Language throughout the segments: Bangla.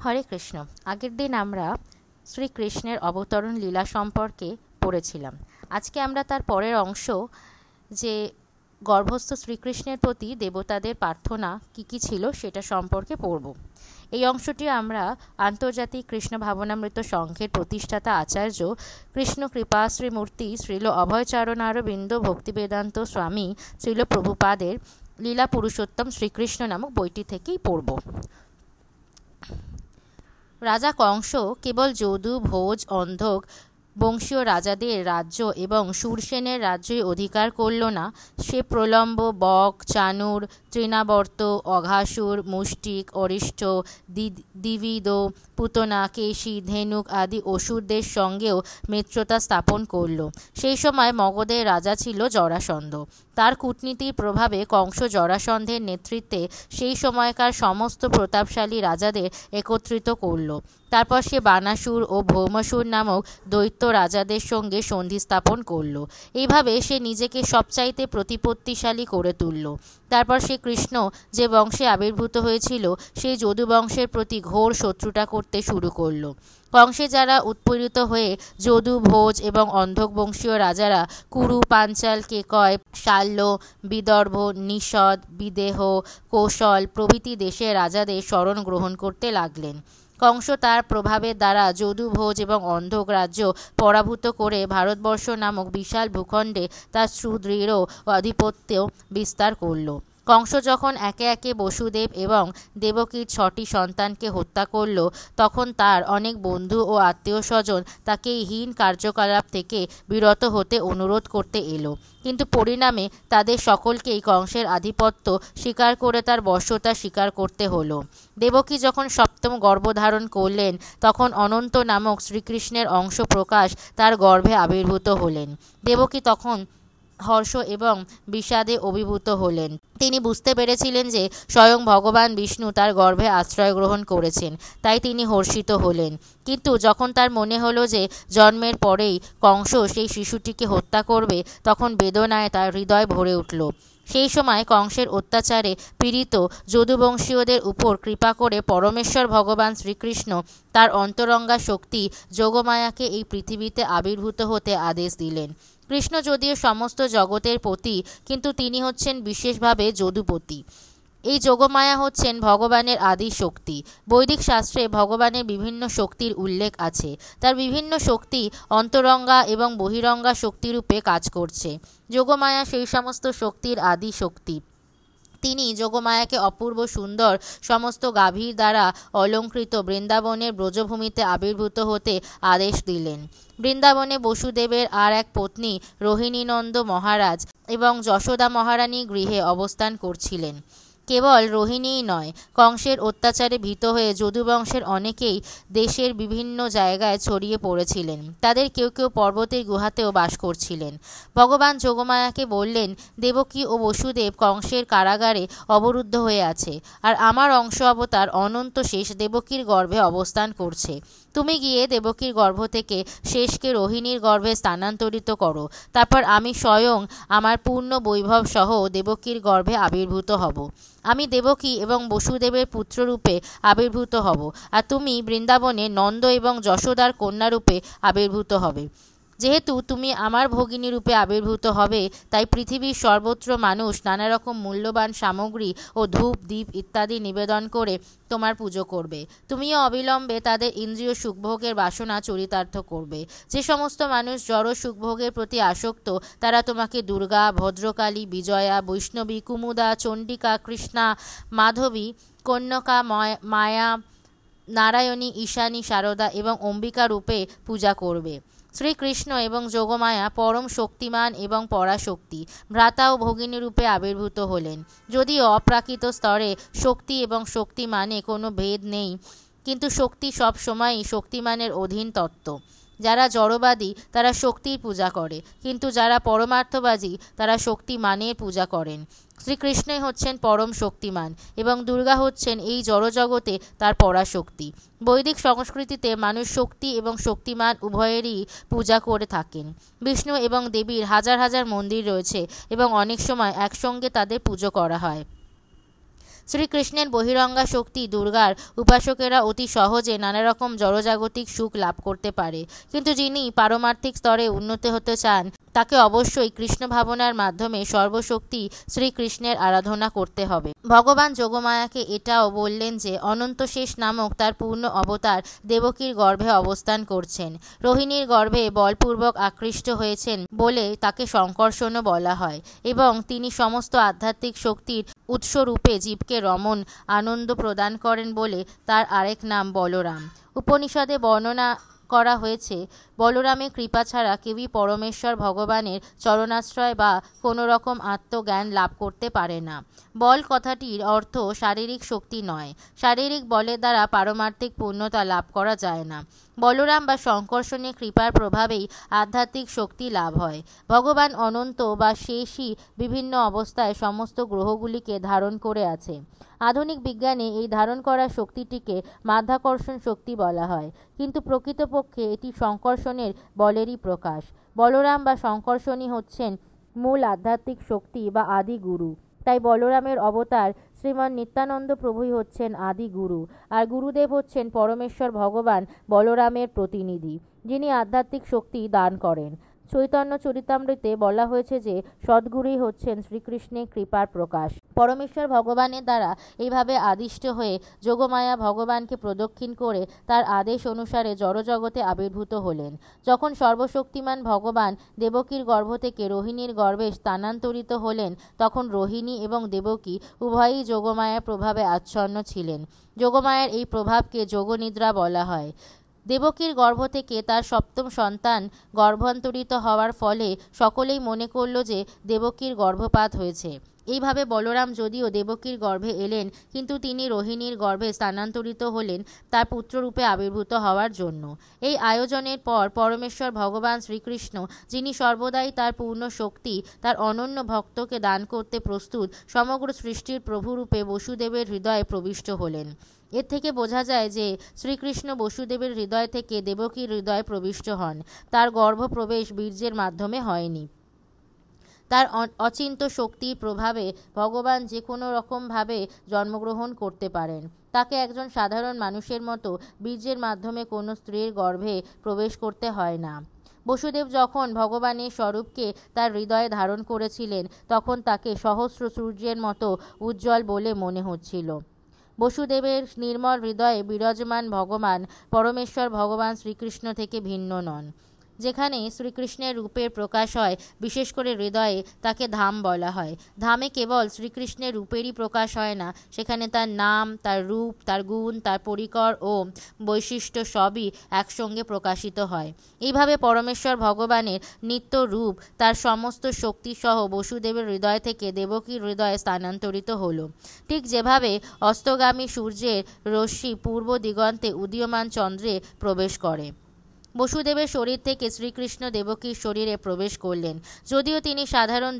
হরে কৃষ্ণ। আগের দিন আমরা শ্রীকৃষ্ণের অবতরণ লীলা সম্পর্কে পড়েছিলাম। আজকে আমরা তার পরের অংশ, যে গর্ভস্থ শ্রীকৃষ্ণের প্রতি দেবতাদের প্রার্থনা কী কী ছিল সেটা সম্পর্কে পড়ব। এই অংশটি আমরা আন্তর্জাতিক কৃষ্ণ ভাবনামৃত সংঘের প্রতিষ্ঠাতা আচার্য কৃষ্ণ কৃপাশ্রী মূর্তি শ্রীল অভয়চরণারবিন্দ ভক্তিবেদান্ত স্বামী শ্রীল প্রভুপাদের লীলা পুরুষোত্তম শ্রীকৃষ্ণ নামক বইটি থেকেই পড়ব। রাজা কংস কেবল যদু, ভোজ, অন্ধক বংশীয় রাজাদের রাজ্য এবং শূরসেনের রাজ্যই অধিকার করল না, সে প্রলম্ব, বক, চানুর, তৃণাবর্ত, অঘাসুর, মুষ্টিক, অরিষ্ট, দ্বিবিদ, পুতনা, কেশী, ধেনুক আদি অসুরদের সঙ্গেও মিত্রতা স্থাপন করল। সেই সময় মগধের রাজা ছিল জরাসন্ধ। তার কূটনীতির প্রভাবে কংস জরাসন্ধের নেতৃত্বে সেই সময়কার সমস্ত প্রতাপশালী রাজাদের একত্রিত করল। তারপর সে বানাসুর ও ভৌমাসুর নামক দৈত্য রাজাদের সঙ্গে সন্ধি স্থাপন করল। এইভাবে সে নিজেকে সবচাইতে প্রতিপত্তিশালী করে তুলল। তারপর সে কৃষ্ণ যে বংশে আবির্ভূত হয়েছিল সেই যদু বংশের প্রতি ঘোর শত্রুতা করতে শুরু করল। কংসে যারা উৎপীড়িত হয়ে যদু, ভোজ এবং অন্ধক বংশীয় রাজারা কুরু, পাঞ্চাল, কেকয়, শাল্য, বিদর্ভ, নিষদ, বিদেহ, কৌশল প্রভৃতি দেশের রাজাদের শরণ গ্রহণ করতে লাগলেন। কংস তার প্রভাবের দ্বারা যদু, ভোজ এবং অন্ধক রাজ্য পরাভূত করে ভারতবর্ষ নামক বিশাল ভূখণ্ডে তার সুদৃঢ় আধিপত্য বিস্তার করল। কংস যখন একে একে বসুদেব এবং দেবকীর 6টি সন্তানকে হত্যা করল, তখন তার অনেক বন্ধু ও আত্মীয় স্বজন তাকে এই হীন কার্যকলাপ থেকে বিরত হতে অনুরোধ করতে এলো, কিন্তু পরিণামে তাদের সকলকেই কংসের আধিপত্য স্বীকার করে তার বশ্যতা স্বীকার করতে হলো। দেবকী যখন সপ্তম গর্ভধারণ করলেন, তখন অনন্ত নামক শ্রীকৃষ্ণের অংশ প্রকাশ তার গর্ভে আবির্ভূত হলেন। দেবকী তখন হর্ষ এবং বিষাদে অভিভূত হলেন। তিনি বুঝতে পেরেছিলেন যে স্বয়ং ভগবান বিষ্ণু তার গর্ভে আশ্রয় গ্রহণ করেছেন, তাই তিনি হর্ষিত হলেন। কিন্তু যখন তার মনে হলো যে জন্মের পরেই কংস সেই শিশুটিকে হত্যা করবে, তখন বেদনায় তার হৃদয় ভরে উঠল। সেই সময় কংসের অত্যাচারে পীড়িত যদুবংশীয়দের উপর কৃপা করে পরমেশ্বর ভগবান শ্রীকৃষ্ণ তার অন্তরঙ্গা শক্তি যোগমায়াকে এই পৃথিবীতে আবির্ভূত হতে আদেশ দিলেন। কৃষ্ণ যদিও সমস্ত জগতের পতি, কিন্তু তিনি হচ্ছেন বিশেষভাবে যদুপতি। এই যোগমায়া হচ্ছেন ভগবানের আদি শক্তি। বৈদিক শাস্ত্রে ভগবানের বিভিন্ন শক্তির উল্লেখ আছে। তার বিভিন্ন শক্তি অন্তরঙ্গা এবং বহিরঙ্গা শক্তিরূপে কাজ করছে। যোগমায়া সেই সমস্ত শক্তির আদি শক্তি। তিনি যোগমায়াকে অপূর্ব সুন্দর সমস্ত গাভীর দ্বারা অলঙ্কৃত বৃন্দাবনের ব্রজভূমিতে আবির্ভূত হতে আদেশ দিলেন। বৃন্দাবনে বসুদেবের আর এক পত্নী রোহিণীনন্দ মহারাজ এবং যশোদা মহারানী গৃহে অবস্থান করছিলেন। কেবল রোহিণীই নয়, কংসের অত্যাচারে ভীত হয়ে যদুবংশের অনেকেই দেশের বিভিন্ন জায়গায় ছড়িয়ে পড়েছিলেন। তাদের কেউ কেউ পর্বতের গুহাতেও বাস করছিলেন। ভগবান যোগমায়াকে বললেন, দেবকী ও বসুদেব কংসের কারাগারে অবরুদ্ধ হয়ে আছে, আর আমার অংশ অবতার অনন্ত শেষ দেবকীর গর্ভে অবস্থান করছে। তুমি গিয়ে দেবকীর গর্ভ থেকে শেষকে রোহিণীর গর্ভে স্থানান্তরিত করো। তারপর আমি স্বয়ং আমার পূর্ণ বৈভব সহ দেবকীর গর্ভে আবির্ভূত হব। আমি দেবকী এবং বসুদেবের পুত্ররূপে আবির্ভূত হব, আর তুমি বৃন্দাবনে নন্দ এবং যশোদার কন্যারূপে আবির্ভূত হবে। যেহেতু তুমি আমার ভগিনী রূপে আবির্ভূত হবে, তাই পৃথিবীর সর্বত্র মানুষ নানা রকম মূল্যবান সামগ্রী ও ধূপ, দীপ ইত্যাদি নিবেদন করে তোমার পুজো করবে। তুমিও অবিলম্বে তাদের ইন্দ্রিয় সুখভোগের বাসনা চরিতার্থ করবে। যে সমস্ত মানুষ জড় সুখভোগের প্রতি আসক্ত, তারা তোমাকে দুর্গা, ভদ্রকালী, বিজয়া, বৈষ্ণবী, কুমুদা, চণ্ডিকা, কৃষ্ণা, মাধবী, কন্যকা, মায়া, নারায়ণী, ঈশানী, শারদা এবং অম্বিকা রূপে পূজা করবে। শ্রীকৃষ্ণ এবং যোগমায়া পরম শক্তিমান এবং পরাশক্তি ভ্রাতা ও ভগিনী রূপে আবির্ভূত হলেন। যদিও অপ্রাকৃত স্তরে শক্তি এবং শক্তিমানে কোনো ভেদ নেই, কিন্তু শক্তি সব সময়ই শক্তিমানের অধীন তত্ত্ব। যারা জড়বাদী তারা শক্তির পূজা করে, কিন্তু যারা পরমার্থবাদী তারা শক্তিমানের পূজা করেন। শ্রীকৃষ্ণই হচ্ছেন পরম শক্তিমান এবং দুর্গা হচ্ছেন এই জড়জগতে তার পরাশক্তি। বৈদিক সংস্কৃতিতে মানুষ শক্তি এবং শক্তিমান উভয়েরই পূজা করে থাকেন। বিষ্ণু এবং দেবীর হাজার হাজার মন্দির রয়েছে এবং অনেক সময় একসঙ্গে তাদের পুজো করা হয়। শ্রীকৃষ্ণের বহিরঙ্গা শক্তি দুর্গার উপাসকেরা অতি সহজে নানা রকম জড়জাগতিক সুখ লাভ করতে পারে, কিন্তু যিনি পারমার্থিক স্তরে উন্নতি হতে চান তাকে অবশ্যই কৃষ্ণ ভাবনার মাধ্যমে সর্বশক্তি শ্রীকৃষ্ণের আরাধনা করতে হবে। ভগবান যোগমায়াকে এটাও বললেন যে অনন্ত শেষ নামক তার পূর্ণ অবতার দেবকীর গর্ভে অবস্থান করছেন। রোহিণীর গর্ভে বলপূর্বক আকৃষ্ট হয়েছেন বলে তাকে সংকর্ষণও বলা হয়, এবং তিনি সমস্ত আধ্যাত্মিক শক্তির উৎসরূপে জীবকে রমণ আনন্দ প্রদান করেন বলে তার আরেক নাম বলরাম। উপনিষদে বর্ণনা করা হয়েছে, বলরামের কৃপা ছাড়া কেউই পরমেশ্বর ভগবানের চরণাশ্রয় বা কোনো রকম আত্মজ্ঞান লাভ করতে পারে না। বল কথাটির অর্থ শারীরিক শক্তি নয়। শারীরিক বলের দ্বারা পারমার্থিক পূর্ণতা লাভ করা যায় না। বলরাম বা সংকর্ষণের কৃপার প্রভাবেই আধ্যাত্মিক শক্তি লাভ হয়। ভগবান অনন্ত বা শেষই বিভিন্ন অবস্থায় সমস্ত গ্রহগুলিকে ধারণ করে আছে। আধুনিক বিজ্ঞানে এই ধারণ করা শক্তিটিকে মাধ্যাকর্ষণ শক্তি বলা হয়, কিন্তু প্রকৃতপক্ষে এটি সংকর্ষণের বলেরই প্রকাশ। বলরাম বা সংকর্ষণই হচ্ছেন মূল আধ্যাত্মিক শক্তি বা আদি গুরু। তাই বলরামের অবতার শ্রীমান নিত্যানন্দ প্রভুই হচ্ছেন আদি গুরু, আর গুরুদেব হচ্ছেন পরমেশ্বর ভগবান বলরামের প্রতিনিধি, যিনি আধ্যাত্মিক শক্তি দান করেন। চৈতন্য চরিতামৃতে বলা হয়েছে যে সদ্গুরুই হচ্ছেন শ্রীকৃষ্ণের কৃপার প্রকাশ। পরমেশ্বর ভগবানের দ্বারা এইভাবে আদিষ্ট হয়ে যোগমায়া ভগবানকে প্রদক্ষিণ করে তার আদেশ অনুসারে জড়জগতে আবির্ভূত হলেন। যখন সর্বশক্তিমান ভগবান দেবকীর গর্ভ থেকে রোহিণীর গর্ভে স্থানান্তরিত হলেন, তখন রোহিণী এবং দেবকী উভয়ই যোগমায়ার প্রভাবে আচ্ছন্ন ছিলেন। যোগমায়ার এই প্রভাবকে যোগনিদ্রা বলা হয়। দেবকীর গর্ভ থেকে তার সপ্তম সন্তান গর্ভান্তরিত হওয়ার ফলে সকলেই মনে করল যে দেবকীর গর্ভপাত হয়েছে। এইভাবে বলরাম যদিও দেবকীর গর্ভে এলেন, কিন্তু তিনি রোহিণীর গর্ভে স্থানান্তরিত হলেন তার পুত্ররূপে আবির্ভূত হওয়ার জন্য। এই আয়োজনের পর পরমেশ্বর ভগবান শ্রীকৃষ্ণ, যিনি সর্বদাই তার পূর্ণ শক্তি তার অনন্য ভক্তকে দান করতে প্রস্তুত, সমগ্র সৃষ্টির প্রভুরূপে বসুদেবের হৃদয়ে প্রবিষ্ট হলেন। এর থেকে বোঝা যায় যে শ্রীকৃষ্ণ বসুদেবের হৃদয় থেকে দেবকীর হৃদয়ে প্রবিষ্ট হন। তার গর্ভপ্রবেশ বীর্যের মাধ্যমে হয়নি। তার অচিন্ত শক্তির প্রভাবে ভগবান যে কোনো রকমভাবে জন্মগ্রহণ করতে পারেন। তাকে একজন সাধারণ মানুষের মতো বীর্যের মাধ্যমে কোনো স্ত্রীর গর্ভে প্রবেশ করতে হয় না। বসুদেব যখন ভগবানের স্বরূপকে তার হৃদয়ে ধারণ করেছিলেন, তখন তাকে সহস্র সূর্যের মতো উজ্জ্বল বলে মনে হচ্ছিল। বসুদেবের নির্মল হৃদয়ে বিরাজমান ভগবান পরমেশ্বর ভগবান শ্রীকৃষ্ণ থেকে ভিন্ন নন। যেখানে শ্রীকৃষ্ণের রূপের প্রকাশ হয়, বিশেষ করে হৃদয়ে, তাকে ধাম বলা হয়। ধামে কেবল শ্রীকৃষ্ণের রূপেরই প্রকাশ হয় না, সেখানে তার নাম, তার রূপ, তার গুণ, তার পরিকর ও বৈশিষ্ট্য সবই একসঙ্গে প্রকাশিত হয়। এইভাবে পরমেশ্বর ভগবানের নিত্য রূপ তার সমস্ত শক্তিসহ বসুদেবের হৃদয় থেকে দেবকীর হৃদয়ে স্থানান্তরিত হল। ঠিক যেভাবে অস্তগামী সূর্যের রশ্মি পূর্ব দিগন্তে উদীয়মান চন্দ্রে প্রবেশ করে। বসুদেবের শরীর থেকে শ্রীকৃষ্ণ দেবকীর শরীরে প্রবেশ করলেন, যদিও তিনি সাধারণ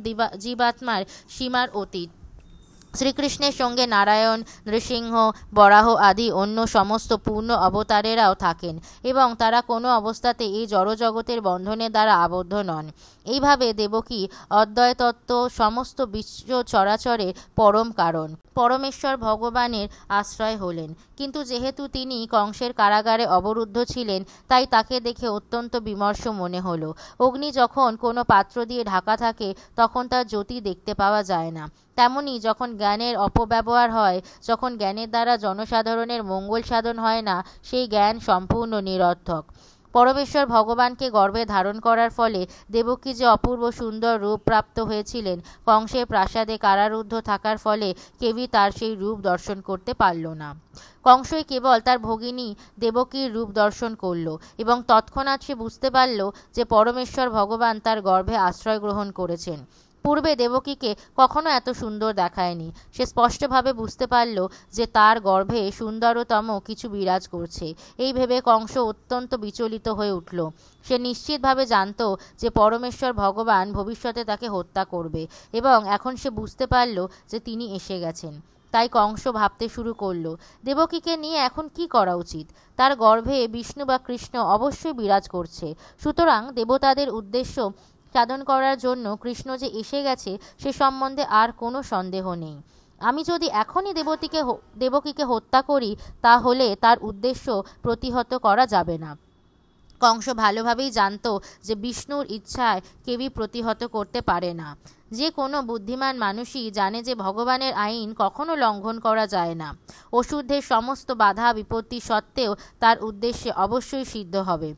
জীবাত্মার সীমার অতীত। শ্রীকৃষ্ণের সঙ্গে নারায়ণ, নৃসিংহ, বরাহ আদি অন্য সমস্ত পূর্ণ অবতারেরাও থাকেন, এবং তারা কোনো অবস্থাতে এই জড়জগতের বন্ধনের দ্বারা আবদ্ধ নন। এইভাবে দেবকী অদ্বয় তত্ত্ব, সমস্ত বিশ্ব চরাচরের পরম কারণ, পরমেশ্বর ভগবানের আশ্রয় হলেন। কিন্তু যেহেতু তিনি কংসের কারাগারে অবরুদ্ধ ছিলেন, তাই তাকে দেখে অত্যন্ত বিমর্ষ মনে হলো। অগ্নি যখন কোনো পাত্র দিয়ে ঢাকা থাকে, তখন তার জ্যোতি দেখতে পাওয়া যায় না। তেমনি যখন জ্ঞানের অপব্যবহার হয়, যখন জ্ঞানের দ্বারা জনসাধারণের মঙ্গল সাধন হয় না, সেই জ্ঞান সম্পূর্ণ নিরর্থক। পরমেশ্বর ভগবানকে গর্ভে ধারণ করার ফলে দেবকী যে অপূর্ব সুন্দর রূপ প্রাপ্ত হয়েছিলেন, কংসের প্রাসাদে কারারুদ্ধ থাকার ফলে কেউই তার সেই রূপ দর্শন করতে পারল না। কংসই কেবল তার ভগিনী দেবকীর রূপ দর্শন করল, এবং তৎক্ষণাৎ সে বুঝতে পারল যে পরমেশ্বর ভগবান তার গর্ভে আশ্রয় গ্রহণ করেছেন। পূর্বে দেবকীকে কখনো এত সুন্দর দেখায়নি। সে স্পষ্টভাবে বুঝতে পারল যে তার গর্ভে সুন্দরতম কিছু বিরাজ করছে। এই ভেবে কংস অত্যন্ত বিচলিত হয়ে উঠল। সে নিশ্চিতভাবে জানত যে পরমেশ্বর ভগবান ভবিষ্যতে তাকে হত্যা করবে, এবং এখন সে বুঝতে পারল যে তিনি এসে গেছেন। তাই কংস ভাবতে শুরু করল, দেবকীকে নিয়ে এখন কি করা উচিত। তার গর্ভে বিষ্ণু বা কৃষ্ণ অবশ্যই বিরাজ করছে, সুতরাং দেবতাদের উদ্দেশ্য সাধন করার জন্য কৃষ্ণ যে এসে গেছে সে সম্বন্ধে আর কোনো সন্দেহ নেই। আমি যদি এখনই দেবকীকে হত্যা করি তাহলে তার উদ্দেশ্য প্রতিহত করা যাবে না। কংস ভালোভাবেই জানতো যে বিষ্ণুর ইচ্ছায় কেউই প্রতিহত করতে পারে না। যে কোনো বুদ্ধিমান মানুষই জানে যে ভগবানের আইন কখনো লঙ্ঘন করা যায় না। অশুদ্ধের সমস্ত বাধা বিপত্তি সত্ত্বেও তার উদ্দেশ্যে অবশ্যই সিদ্ধ হবে।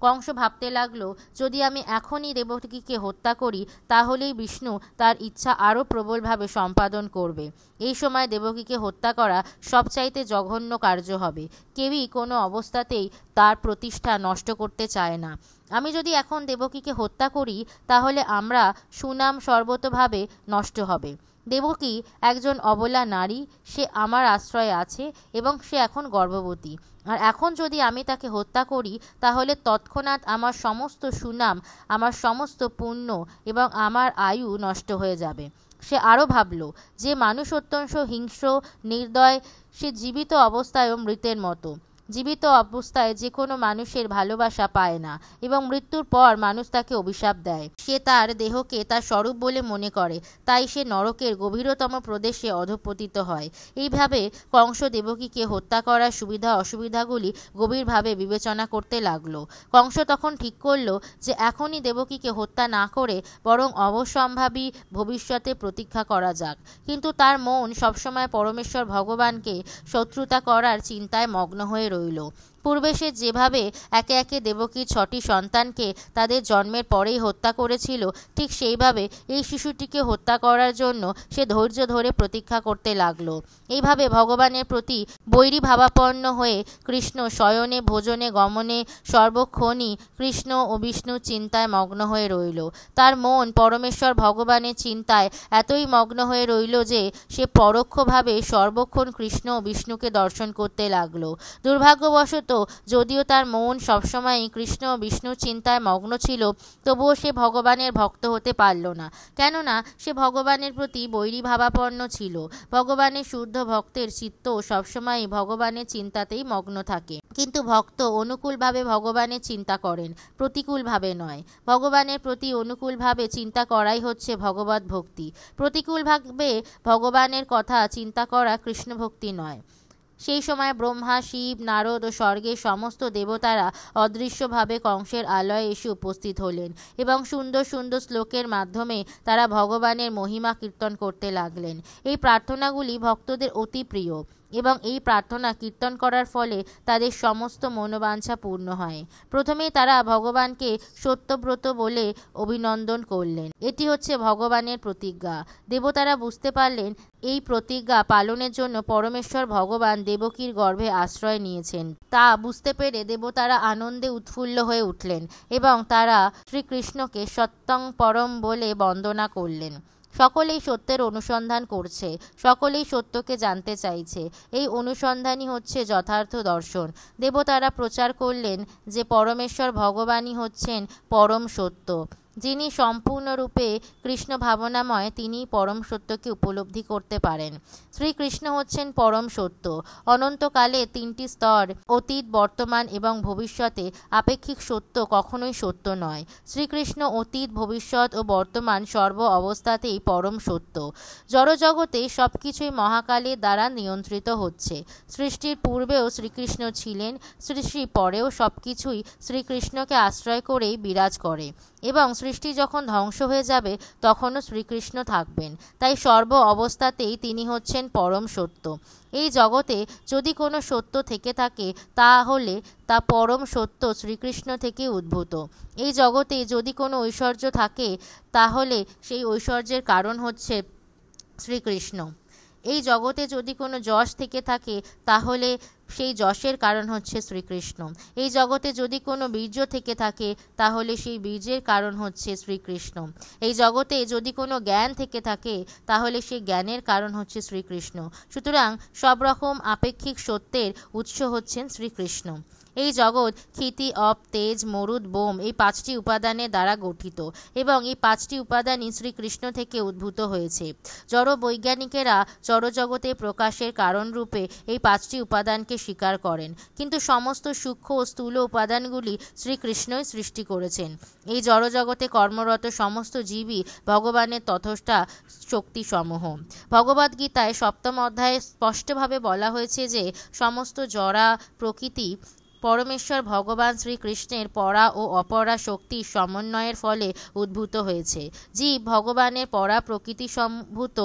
কংস ভাবতে লাগলো, যদি আমি এখনই দেবকীকে হত্যা করি তাহলেই বিষ্ণু তার ইচ্ছা আরও প্রবলভাবে সম্পাদন করবে। এই সময় দেবকীকে হত্যা করা সবচাইতে জঘন্য কার্য হবে। কেউই কোনো অবস্থাতেই তার প্রতিষ্ঠা নষ্ট করতে চায় না। আমি যদি এখন দেবকীকে হত্যা করি তাহলে আমরা সুনাম সর্বতোভাবে নষ্ট হবে। দেবকী একজন অবলা নারী, সে আমার আশ্রয়ে আছে এবং সে এখন গর্ভবতী। আর এখন যদি আমি তাকে হত্যা করি তাহলে তৎক্ষণাৎ আমার সমস্ত সুনাম, আমার সমস্ত পুণ্য এবং আমার আয়ু নষ্ট হয়ে যাবে। সে আরও ভাবল যে মানুষ অত্যন্ত হিংস্র, নির্দয়, সে জীবিত অবস্থায়ও মৃতের মতো। জীবিত অবস্থায় যে কোনো মানুষের ভালোবাসা পায় না এবং মৃত্যুর পর মানুষ তাকে অভিশাপ দেয়। সে তার দেহকে তার স্বরূপ বলে মনে করে, তাই সে নরকের গভীরতম প্রদেশে অধঃপতিত হয়। এইভাবে কংস দেবকীকে হত্যা করার সুবিধা অসুবিধাগুলি গভীরভাবে বিবেচনা করতে লাগলো। কংস তখন ঠিক করলো যে এখনই দেবকীকে হত্যা না করে বরং অবশ্যম্ভাবী ভবিষ্যতে প্রতীক্ষা করা যাক। কিন্তু তার মন সবসময় পরমেশ্বর ভগবানকে শত্রুতা করার চিন্তায় মগ্ন হয়ে রইল। পূর্বে সে যেভাবে একে একে দেবকীর 6টি সন্তানকে তাদের জন্মের পরেই হত্যা করেছিল, ঠিক সেইভাবে এই শিশুটিকে হত্যা করার জন্য সে ধৈর্য ধরে প্রতীক্ষা করতে লাগলো। এইভাবে ভগবানের প্রতি বৈরী ভাবাপন্ন হয়ে কৃষ্ণ শয়নে ভোজনে গমনে সর্বক্ষণই কৃষ্ণ ও বিষ্ণুর চিন্তায় মগ্ন হয়ে রইল। তার মন পরমেশ্বর ভগবানের চিন্তায় এতই মগ্ন হয়ে রইল যে সে পরোক্ষভাবে সর্বক্ষণ কৃষ্ণ ও বিষ্ণুকে দর্শন করতে লাগলো। দুর্ভাগ্যবশত যদিও তার মন সবসময়ই কৃষ্ণ ও বিষ্ণুর চিন্তায় মগ্ন ছিল, তবুও সে ভগবানের ভক্ত হতে পারল না, কেননা সে ভগবানের প্রতি বৈরী ভাবাপন্ন ছিল। ভগবানের শুদ্ধ ভক্তের চিত্ত সবসময়ই ভগবানের চিন্তাতেই মগ্ন থাকে। কিন্তু ভক্ত অনুকূলভাবে ভগবানের চিন্তা করেন, প্রতিকূলভাবে নয়। ভগবানের প্রতি অনুকূলভাবে চিন্তা করাই হচ্ছে ভগবত ভক্তি। প্রতিকূলভাবে ভগবানের কথা চিন্তা করা কৃষ্ণ ভক্তি নয়। সেই সময় ব্রহ্মা, শিব, নারদ ও স্বর্গের সমস্ত দেবতারা অদৃশ্যভাবে কংসের আলয়ে এসে উপস্থিত হলেন এবং সুন্দর সুন্দর শ্লোকের মাধ্যমে তারা ভগবানের মহিমা কীর্তন করতে লাগলেন। এই প্রার্থনাগুলি ভক্তদের অতি প্রিয় এবং এই প্রার্থনা কীর্তন করার ফলে তাদের সমস্ত মনোবাঞ্ছা পূর্ণ হয়। প্রথমেই তারা ভগবানকে সত্যব্রত বলে অভিনন্দন করলেন। এটি হচ্ছে ভগবানের প্রতিজ্ঞা। দেবতারা বুঝতে পারলেন এই প্রতিজ্ঞা পালনের জন্য পরমেশ্বর ভগবান দেবকীর গর্ভে আশ্রয় নিয়েছেন। তা বুঝতে পেরে দেবতারা আনন্দে উৎফুল্ল হয়ে উঠলেন এবং তারা শ্রীকৃষ্ণকে সত্যং পরম বলে বন্দনা করলেন। সকলেই সত্যের অনুসন্ধান করছে, সকলেই সত্যকে জানতে চাইছে। এই অনুসন্ধানই হচ্ছে যথার্থ দর্শন। দেবতারা প্রচার করলেন যে পরমেশ্বর ভগবানই হচ্ছেন পরম সত্য। যিনি সম্পূর্ণরূপে কৃষ্ণ ভাবনাময়, তিনি পরম সত্যকে উপলব্ধি করতে পারেন। শ্রীকৃষ্ণ হচ্ছেন পরম সত্য। অনন্তকালে 3টি স্তর, অতীত, বর্তমান এবং ভবিষ্যতে আপেক্ষিক সত্য কখনোই সত্য নয়। শ্রীকৃষ্ণ অতীত, ভবিষ্যৎ ও বর্তমান সর্ব অবস্থাতেই পরম সত্য। জড়জগতে সব কিছুই মহাকালের দ্বারা নিয়ন্ত্রিত হচ্ছে। সৃষ্টির পূর্বেও শ্রীকৃষ্ণ ছিলেন, সৃষ্টির পরেও সব কিছুই শ্রীকৃষ্ণকে আশ্রয় করেই বিরাজ করে এবং সৃষ্টি যখন ধ্বংস হয়ে যাবে তখনও শ্রীকৃষ্ণ থাকবেন। তাই সর্ব অবস্থাতেই তিনি হচ্ছেন পরম সত্য। এই জগতে যদি কোনো সত্য থেকে থাকে তাহলে তা পরম সত্য শ্রীকৃষ্ণ থেকে উদ্ভূত। এই জগতে যদি কোনো ঐশ্বর্য থাকে তাহলে সেই ঐশ্বর্যের কারণ হচ্ছে শ্রীকৃষ্ণ। এই জগতে যদি কোনো যশ থেকে থাকে তাহলে সেই যশের কারণ হচ্ছে শ্রীকৃষ্ণ। এই জগতে যদি কোনো বীর্য থেকে থাকে তাহলে সেই বীর্যের কারণ হচ্ছে শ্রীকৃষ্ণ। এই জগতে যদি কোনো জ্ঞান থেকে থাকে তাহলে সেই জ্ঞানের কারণ হচ্ছে শ্রীকৃষ্ণ। সুতরাং সব রকম আপেক্ষিক সত্যের উৎস হচ্ছেন শ্রীকৃষ্ণ। এই জগৎ ক্ষিতি, অপ, তেজ, মরুদ, বোম এই 5টি উপাদানের দ্বারা গঠিত এবং এই 5টি উপাদানই শ্রীকৃষ্ণ থেকে উদ্ভূত হয়েছে। জড় বৈজ্ঞানিকেরা জড়জগতের প্রকাশের কারণরূপে এই 5টি উপাদানকে জগৎকে স্বীকার করেন, কিন্তু সমস্ত সূক্ষ্ম ও স্থূল উপাদানগুলি শ্রীকৃষ্ণই সৃষ্টি করেছেন। এই জড়জগতে কর্মরত সমস্ত জীবই ভগবানের তথস্থা শক্তিসমূহ। ভগবদ্গীতায় 7ম অধ্যায়ে স্পষ্টভাবে বলা হয়েছে যে সমস্ত জড়া প্রকৃতি পরমেশ্বর ভগবান শ্রীকৃষ্ণের পরা ও অপরা শক্তির সমন্বয়ের ফলে উদ্ভূত হয়েছে। জীব ভগবানের পরা প্রকৃতি সম্ভূত,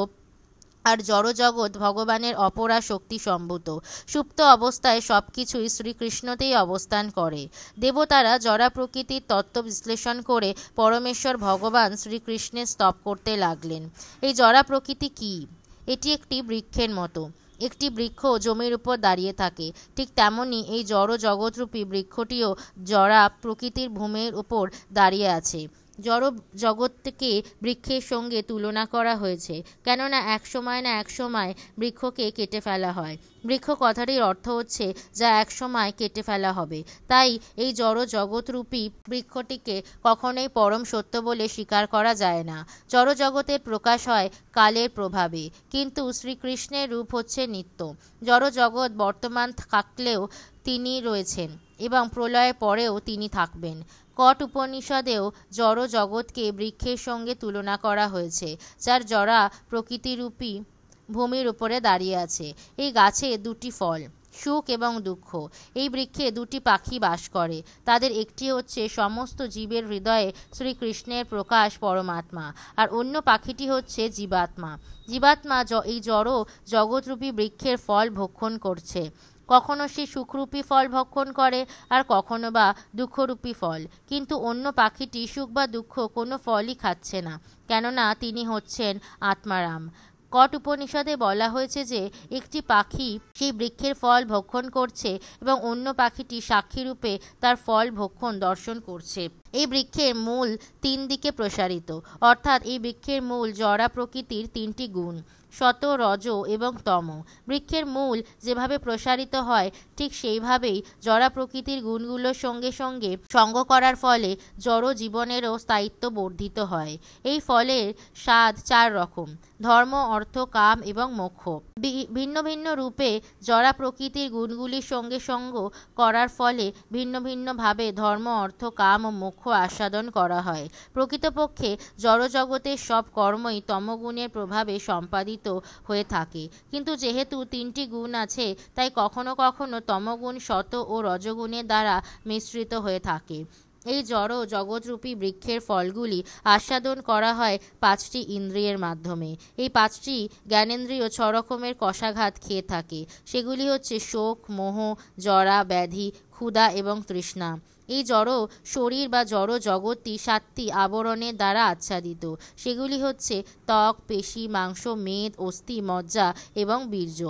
আর জড়জগৎ ভগবানের অপরা শক্তি সম্ভূত। সুপ্ত অবস্থায় সবকিছুই শ্রীকৃষ্ণতেই অবস্থান করে। দেবতারা জড়া প্রকৃতির তত্ত্ব বিশ্লেষণ করে পরমেশ্বর ভগবান শ্রীকৃষ্ণের স্তব করতে লাগলেন। এই জড়া প্রকৃতি কি? এটি একটি বৃক্ষের মতো। একটি বৃক্ষ জমির উপর দাঁড়িয়ে থাকে, ঠিক তেমনি এই জড় জগৎরূপী বৃক্ষটিও জড়া প্রকৃতির ভূমির উপর দাঁড়িয়ে আছে। জড় জগৎকে বৃক্ষের সঙ্গে তুলনা করা হয়েছে, কেননা এক সময় না এক সময় বৃক্ষকে কেটে ফেলা হয়। বৃক্ষ কথাটির অর্থ হচ্ছে যা এক সময় কেটে ফেলা হবে। তাই এই জড় জগৎরূপী বৃক্ষটিকে কখনোই পরম সত্য বলে স্বীকার করা যায় না। জড় জগতের প্রকাশ হয় কালের প্রভাবে, কিন্তু শ্রীকৃষ্ণের রূপ হচ্ছে নিত্য। জড় জগৎ বর্তমান থাকলেও তিনি রয়েছেন এবং প্রলয়ের পরেও তিনি থাকবেন। কট উপনিষদেও জড় জগৎকে বৃক্ষের সঙ্গে তুলনা করা হয়েছে, যার জড়া প্রকৃতিরূপী ভূমির উপরে দাঁড়িয়ে আছে। এই গাছে দুটি ফল, সুখ এবং দুঃখ। এই বৃক্ষে দুটি পাখি বাস করে। তাদের একটি হচ্ছে সমস্ত জীবের হৃদয়ে শ্রীকৃষ্ণের প্রকাশ পরমাত্মা, আর অন্য পাখিটি হচ্ছে জীবাত্মা। জীবাত্মা এই জড় জগৎরূপী বৃক্ষের ফল ভক্ষণ করছে। কখনো সে সুখরূপী ফল ভক্ষণ করে, আর কখনো বা দুঃখরূপী ফল। কিন্তু অন্য পাখিটি সুখ বা দুঃখ কোনো ফলই খাচ্ছে না, কেননা তিনি হচ্ছেন আত্মারাম। কট উপনিষদে বলা হয়েছে যে একটি পাখি সেই বৃক্ষের ফল ভক্ষণ করছে এবং অন্য পাখিটি সাক্ষীরূপে তার ফল ভক্ষণ দর্শন করছে। এই বৃক্ষের মূল 3 দিকে প্রসারিত, অর্থাৎ এই বৃক্ষের মূল জড়া প্রকৃতির 3টি গুণ, সত, রজ এবং তম। বৃক্ষের মূল যেভাবে প্রসারিত হয়, ঠিক সেইভাবেই জড়া প্রকৃতির গুণগুলোর সঙ্গে সঙ্গে সঙ্গ করার ফলে জড় জীবনেরও স্থায়িত্ব বর্ধিত হয়। এই ফলের স্বাদ 4 রকম: ধর্ম, অর্থ, কাম এবং মোক্ষ। ভিন্ন ভিন্ন রূপে জড়া প্রকৃতির গুণগুলির সঙ্গে সঙ্গ করার ফলে ভিন্ন ভিন্নভাবে ধর্ম, অর্থ, কাম ও মোক্ষ আস্বাদন করা হয়। প্রকৃতপক্ষে জড়জগতের সব কর্মই তমগুণের প্রভাবে সম্পাদিত হয়ে থাকে, কিন্তু যেহেতু 3টি গুণ আছে, তাই কখনো কখনো তমগুণ সত ও রজগুণের দ্বারা মিশ্রিত হয়ে থাকে। এই জড় জগৎরূপী বৃক্ষের ফলগুলি আস্বাদন করা হয় 5টি ইন্দ্রিয়ের মাধ্যমে। এই 5টি জ্ঞানেন্দ্রিয় 6 রকমের কষাঘাত খেয়ে থাকে। সেগুলি হচ্ছে শোক, মোহ, জরা, ব্যাধি, ক্ষুধা এবং তৃষ্ণা। এই জড় শরীর বা জড় জগৎটি 7টি আবরণের দ্বারা আচ্ছাদিত। সেগুলি হচ্ছে ত্বক, পেশি, মাংস, মেদ, অস্থি, মজ্জা এবং বীর্য।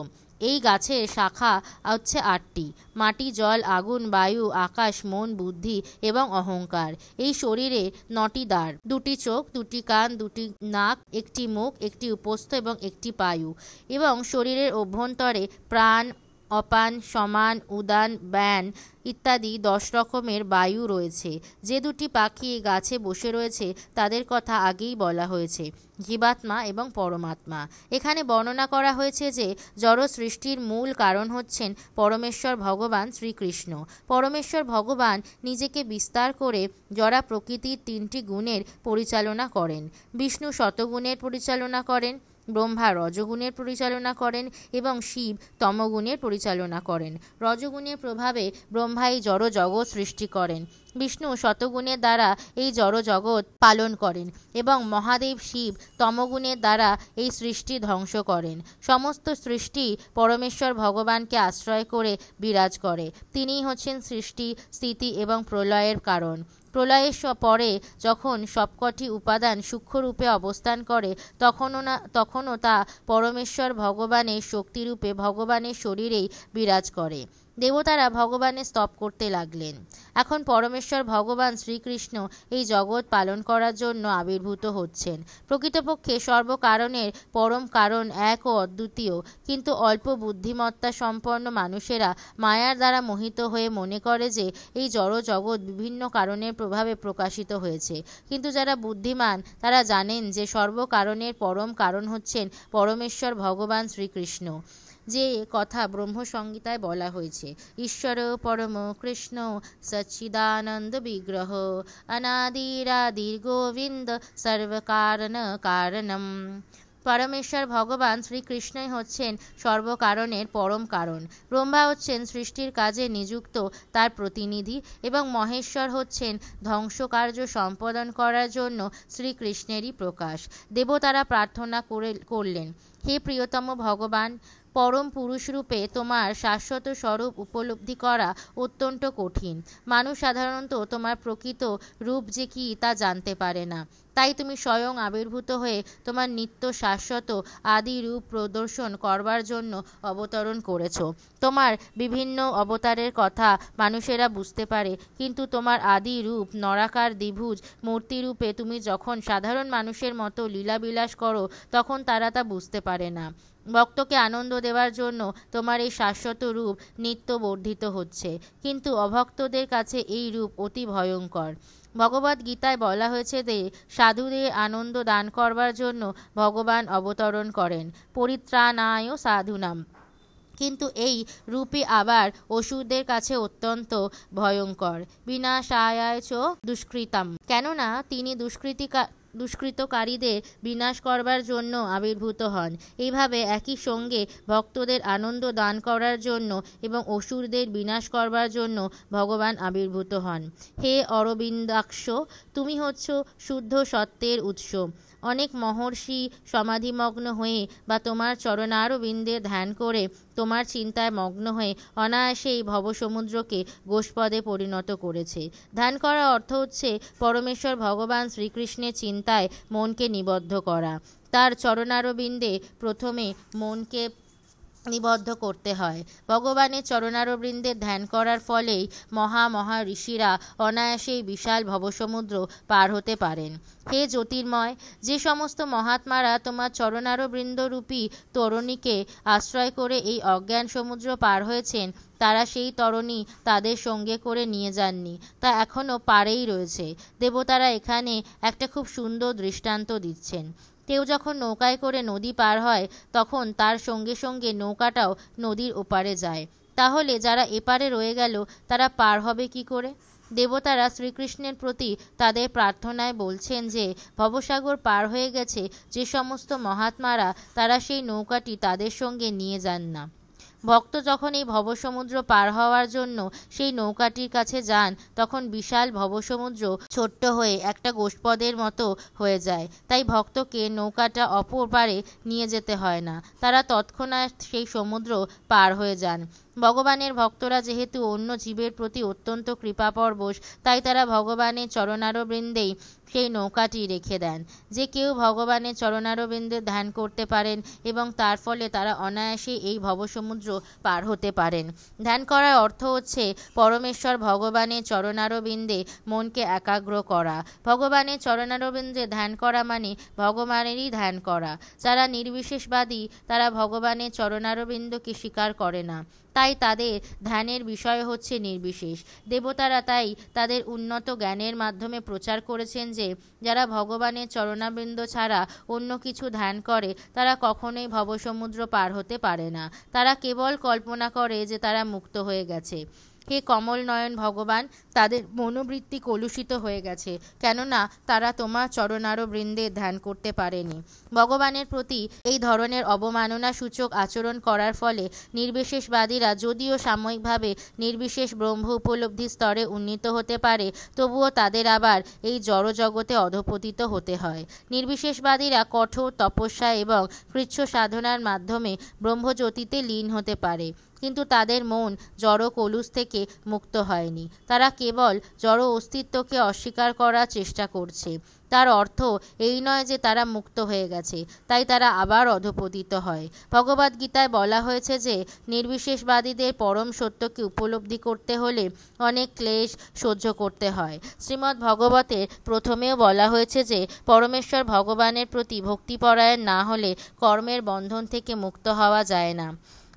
এই গাছের শাখা হচ্ছে 8টি: মাটি, জল, আগুন, বায়ু, আকাশ, মন, বুদ্ধি এবং অহংকার। এই শরীরে 9টি দাঁড়, 2টি চোখ, 2টি কান, 2টি নাক, 1টি মুখ, 1টি উপস্থ এবং 1টি পায়ু। এবং শরীরের অভ্যন্তরে প্রাণ, অপান, সমান, উদান, ব্যান ইত্যাদি 10 রকমের বায়ু রয়েছে। যে 2টি পাখি গাছে বসে রয়েছে তাদের কথা আগেই বলা হয়েছে, জীবাত্মা এবং পরমাত্মা। এখানে বর্ণনা করা হয়েছে যে জড় সৃষ্টির মূল কারণ হচ্ছেন পরমেশ্বর ভগবান শ্রীকৃষ্ণ। পরমেশ্বর ভগবান নিজেকে বিস্তার করে জড়া প্রকৃতির 3টি গুণের পরিচালনা করেন। বিষ্ণু শতগুণের পরিচালনা করেন, ব্রহ্মা রজগুণের পরিচালনা করেন এবং শিব তমগুণের পরিচালনা করেন। রজগুণের প্রভাবে ব্রহ্মা এই জড় জগৎ সৃষ্টি করেন। বিষ্ণু শতগুণের দ্বারা এই জড় জগৎ পালন করেন এবং মহাদেব শিব তমগুণের দ্বারা এই সৃষ্টি ধ্বংস করেন। সমস্ত সৃষ্টি পরমেশ্বর ভগবানকে আশ্রয় করে বিরাজ করে। তিনিই হচ্ছেন সৃষ্টি, স্থিতি এবং প্রলয়ের কারণ। প্রলয়ের পরে যখন সবকটি উপাদান সূক্ষ্মরূপে অবস্থান করে, তখনও তা পরমেশ্বর ভগবানের শক্তিরূপে ভগবানের শরীরেই বিরাজ করে। দেবতারা ভগবানের স্তব করতে লাগলেন। এখন পরমেশ্বর ভগবান শ্রীকৃষ্ণ এই জগৎ পালন করার জন্য আবির্ভূত হচ্ছেন। প্রকৃতপক্ষে সর্বকারণের পরম কারণ এক ও অদ্বিতীয়, কিন্তু অল্প বুদ্ধিমত্তা সম্পন্ন মানুষেরা মায়ার দ্বারা মোহিত হয়ে মনে করে যে এই জড় জগৎ বিভিন্ন কারণের প্রভাবে প্রকাশিত হয়েছে। কিন্তু যারা বুদ্ধিমান তারা জানেন যে সর্বকারণের পরম কারণ হচ্ছেন পরমেশ্বর ভগবান শ্রীকৃষ্ণ। যে কথা ব্রহ্মসংহিতায় বলা হয়েছে, ঈশ্বর পরম কৃষ্ণ সচ্চিদানন্দ বিগ্রহ অনাদিরাদির গোবিন্দ সর্বকারণ কারণম। পরমেশ্বর ভগবান শ্রীকৃষ্ণই হচ্ছেন সর্বকারণের পরম কারণ। ব্রহ্মা হচ্ছেন সৃষ্টির কাজে নিযুক্ত তার প্রতিনিধি এবং মহেশ্বর হচ্ছেন ধ্বংসকার্য সম্পাদন করার জন্য শ্রীকৃষ্ণেরই প্রকাশ। দেবতারা প্রার্থনা করলেন, হে প্রিয়তম ভগবান, পরম পুরুষ রূপে তোমার শাশ্বত স্বরূপ উপলব্ধি করা অত্যন্ত কঠিন। মানুষ সাধারণত তোমার প্রকৃত রূপ যে কী তা জানতে পারে না। তাই তুমি স্বয়ং আবির্ভূত হয়ে তোমার নিত্য শাশ্বত আদি রূপ প্রদর্শন করবার জন্য অবতরণ করেছ। তোমার বিভিন্ন অবতারের কথা মানুষেরা বুঝতে পারে, কিন্তু তোমার আদি রূপ নরাকার দ্বিভুজ মূর্তিরূপে তুমি যখন সাধারণ মানুষের মতো লীলাবিলাস করো, তখন তারা তা বুঝতে পারে না। ভক্তকে আনন্দ দেওয়ার জন্য তোমার এই শাশ্বত রূপ নিত্য বর্ধিত হচ্ছে, কিন্তু অভক্তদের কাছে এই রূপ অতি ভয়ঙ্কর। ভগবদ্ গীতায় বলা হয়েছে যে সাধুদের আনন্দ দান করবার জন্য ভগবান অবতরণ করেন, পরিত্রাণায় সাধুনাম। কিন্তু এই রূপই আবার অসুরদের কাছে অত্যন্ত ভয়ঙ্কর, বিনাশায় চ দুষ্কৃতাম। কেননা তিনি দুষ্কৃতকারীদের বিনাশ করবার জন্য আবির্ভূত হন। এইভাবে একই সঙ্গে ভক্তদের আনন্দ দান করার জন্য এবং অসুরদের বিনাশ করবার জন্য ভগবান আবির্ভূত হন। হে অরবিন্দাক্ষ, তুমি হচ্ছ শুদ্ধ সত্যের উৎস। অনেক মহর্ষি সমাধিমগ্ন হয়ে বা তোমার চরণারবিন্দে ধ্যান করে তোমার চিন্তায় মগ্ন হয়ে অনায়াসেই ভবসমুদ্রকে গোষ্পদে পরিণত করেছে। ধ্যান করা অর্থ হচ্ছে পরমেশ্বর ভগবান শ্রীকৃষ্ণের চিন্তায় মনকে নিবদ্ধ করা। তার চরণারবিন্দে প্রথমে মনকে নিবদ্ধ করতে হয়। ভগবানের চরণারবিন্দে ধ্যান করার ফলেই মহা ঋষিরা অনায়াসেই বিশাল ভবসমুদ্র পার হতে পারেন। হে জ্যোতির্ময়, যে সমস্ত মহাত্মারা তোমার চরণারবৃন্দরূপী তরণীকে আশ্রয় করে এই অজ্ঞান সমুদ্র পার হয়েছেন, তারা সেই তরণী তাদের সঙ্গে করে নিয়ে যাননি, তা এখনও পারেই রয়েছে। দেবতারা এখানে একটা খুব সুন্দর দৃষ্টান্ত দিচ্ছেন। কেউ যখন নৌকায় করে নদী পার হয়, তখন তার সঙ্গে সঙ্গে নৌকাটাও নদীর ওপারে যায়। তাহলে যারা এপারে রয়ে গেল, তারা পার হবে কি করে? দেবতারা শ্রীকৃষ্ণের প্রতি তাদের প্রার্থনায় বলছেন যে ভবসাগর পার হয়ে গেছে যে সমস্ত মহাত্মারা, তারা সেই নৌকাটি তাদের সঙ্গে নিয়ে যান না। ভক্ত যখন এই ভবসমুদ্র পার হওয়ার জন্য সেই নৌকাটির কাছে যান, তখন বিশাল ভবসমুদ্র ছোট্ট হয়ে একটা গোষ্পদের মতো হয়ে যায়। তাই ভক্তকে নৌকাটা অপর পারে নিয়ে যেতে হয় না, তারা তৎক্ষণাৎ সেই সমুদ্র পার হয়ে যান। ভগবানের ভক্তরা যেহেতু অন্য জীবের প্রতি অত্যন্ত কৃপাপরবশ, তাই তারা ভগবানের চরণারবিন্দেই সেই নৌকাটি রেখে দেন। যে কেউ ভগবানের চরণারবিন্দে ধ্যান করতে পারেন এবং তার ফলে তারা অনায়াসে এই ভবসমুদ্র পার হতে পারেন। ধ্যান করার অর্থ হচ্ছে পরমেশ্বর ভগবানের চরণারবিন্দে মনকে একাগ্র করা। ভগবানের চরণারবিন্দে ধ্যান করা মানে ভগবানেরই ধ্যান করা। যারা নির্বিশেষবাদী, তারা ভগবানের চরণারবিন্দকে স্বীকার করে না, তাই তাদের ধ্যানের বিষয় হচ্ছে নির্বিশেষ। দেবতারা তাই তাদের উন্নত জ্ঞানের মাধ্যমে প্রচার করেছেন যে যারা ভগবানের চরণাবৃন্দ ছাড়া অন্য কিছু ধ্যান করে, তারা কখনোই ভবসমুদ্র পার হতে পারে না। তারা কেবল কল্পনা করে যে তারা মুক্ত হয়ে গেছে। হে কমল নয়ন ভগবান, তাদের মনোবৃত্তি কলুষিত হয়ে গেছে, কেননা তারা তোমার চরণারবৃন্দে ধ্যান করতে পারেনি। ভগবানের প্রতি এই ধরনের অবমাননা সূচক আচরণ করার ফলে নির্বিশেষবাদীরা যদিও সাময়িকভাবে নির্বিশেষ ব্রহ্ম উপলব্ধি স্তরে উন্নীত হতে পারে, তবুও তাদের আবার এই জড়জগতে অধঃপতিত হতে হয়। নির্বিশেষবাদীরা কঠোর তপস্যা এবং কৃচ্ছ সাধনার মাধ্যমে ব্রহ্মজ্যোতিতে লীন হতে পারে, কিন্তু তাদের মন জড় কলুষ থেকে মুক্ত হয়নি। তারা কেবল জড় অস্তিত্বকে অস্বীকার করার চেষ্টা করছে। তার অর্থ এই নয় যে তারা মুক্ত হয়ে গেছে, তাই তারা আবার অধঃপতিত হয়। ভগবদ্গীতায় বলা হয়েছে যে নির্বিশেষবাদীদের পরম সত্যকে উপলব্ধি করতে হলে অনেক ক্লেশ সহ্য করতে হয়। শ্রীমদ্ ভগবতের প্রথমেও বলা হয়েছে যে পরমেশ্বর ভগবানের প্রতি ভক্তিপরায়ণ না হলে কর্মের বন্ধন থেকে মুক্ত হওয়া যায় না।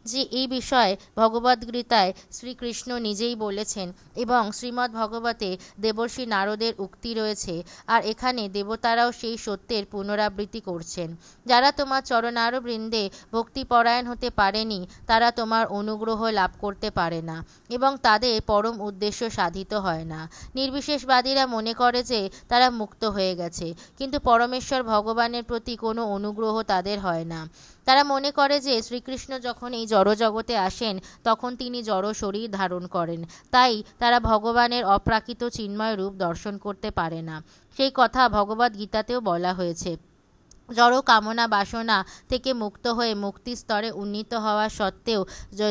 যে এই বিষয়ে ভগবদ্গীতায় শ্রীকৃষ্ণ নিজেই বলেছেন এবং শ্রীমদ্ ভগবতে দেবর্ষি নারদের উক্তি রয়েছে। আর এখানে দেবতারাও সেই সত্যের পুনরাবৃত্তি করছেন। যারা তোমার চরণার বৃন্দে ভক্তিপরায়ণ হতে পারেনি তারা তোমার অনুগ্রহ লাভ করতে পারে না এবং তাদের পরম উদ্দেশ্য সাধিত হয় না। নির্বিশেষবাদীরা মনে করে যে তারা মুক্ত হয়ে গেছে, কিন্তু পরমেশ্বর ভগবানের প্রতি কোনো অনুগ্রহ তাদের হয় না। তারা মনে করে যে শ্রীকৃষ্ণ যখন এই জড়জগতে আসেন তখন তিনি জড় শরীর ধারণ করেন, তাই তারা ভগবানের অপ্রাকৃত চিন্ময় রূপ দর্শন করতে পারে না। সেই কথা ভগবদ্ গীতাতেও বলা হয়েছে। জড় কামনা বাসনা থেকে মুক্ত হয়ে মুক্তি স্তরে উন্নীত হওয়া সত্ত্বেও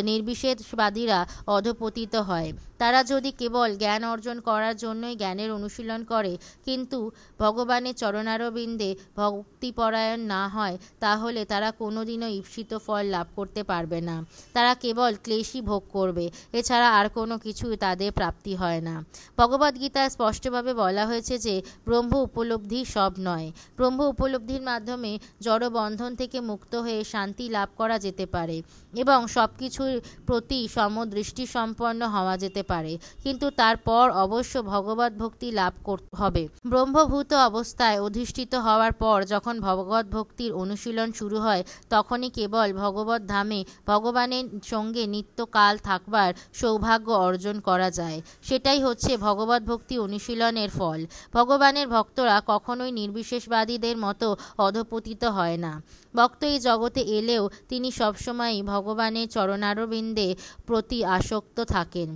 নির্বিশেষবাদীরা অধপতিত হয়। তারা যদি কেবল জ্ঞান অর্জন করার জন্যই জ্ঞানের অনুশীলন করে কিন্তু ভগবানের চরণারবিন্দে ভক্তিপরায়ণ না হয়, তাহলে তারা কোনোদিনও ঈপ্সিত ফল লাভ করতে পারবে না। তারা কেবল ক্লেশই ভোগ করবে, এছাড়া আর কোনো কিছুই তাদের প্রাপ্তি হয় না। ভগবদ্গীতায় স্পষ্টভাবে বলা হয়েছে যে ব্রহ্ম উপলব্ধি সব নয়। ব্রহ্ম উপলব্ধির মাধ্যমে জড় বন্ধন থেকে মুক্ত হয়ে শান্তি লাভ করা যেতে পারে এবং সব কিছুর প্রতি সমদৃষ্টি সম্পন্ন হওয়া যেতে পারে, কিন্তু তারপর অবশ্য ভগবত ভক্তি লাভ করতে হবে। ব্রহ্মভূত অবস্থায় অধিষ্ঠিত হওয়ার পর যখন ভগবত ভক্তির অনুশীলন শুরু হয়, তখনই কেবল ভগবত ধামে ভগবানের সঙ্গে নিত্যকাল থাকবার সৌভাগ্য অর্জন করা যায়। সেটাই হচ্ছে ভগবত ভক্তি অনুশীলনের ফল। ভগবানের ভক্তরা কখনোই নির্বিশেষবাদীদের মতো অধপতিত হয় না। ভক্ত এই জগতে এলেও তিনি সবসময়ই ভগবানের চরণারবিন্দে প্রতি আসক্ত থাকেন।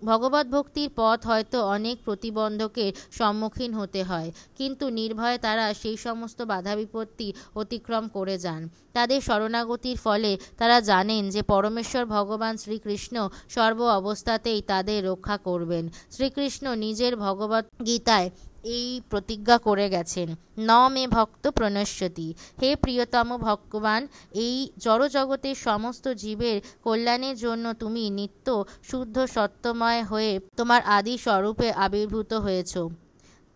ভগবত ভক্তির পথ হয়তো অনেক প্রতিবন্ধকের সম্মুখীন হতে হয়, কিন্তু নির্ভয়ে তারা সেই সমস্ত বাধা বিপত্তি অতিক্রম করে যান। তাদের শরণাগতির ফলে তারা জানেন যে পরমেশ্বর ভগবান শ্রীকৃষ্ণ সর্ব অবস্থাতেই তাদের রক্ষা করবেন। শ্রীকৃষ্ণ নিজের ভগবত গীতায় এই প্রতিজ্ঞা করে গেছেন, ন মে ভক্ত প্রণশ্যতি। হে প্রিয়তম ভগবান, এই জড়জগতের সমস্ত জীবের কল্যাণের জন্য তুমি নিত্য শুদ্ধ সত্যময় হয়ে তোমার আদি স্বরূপে আবির্ভূত হয়েছ।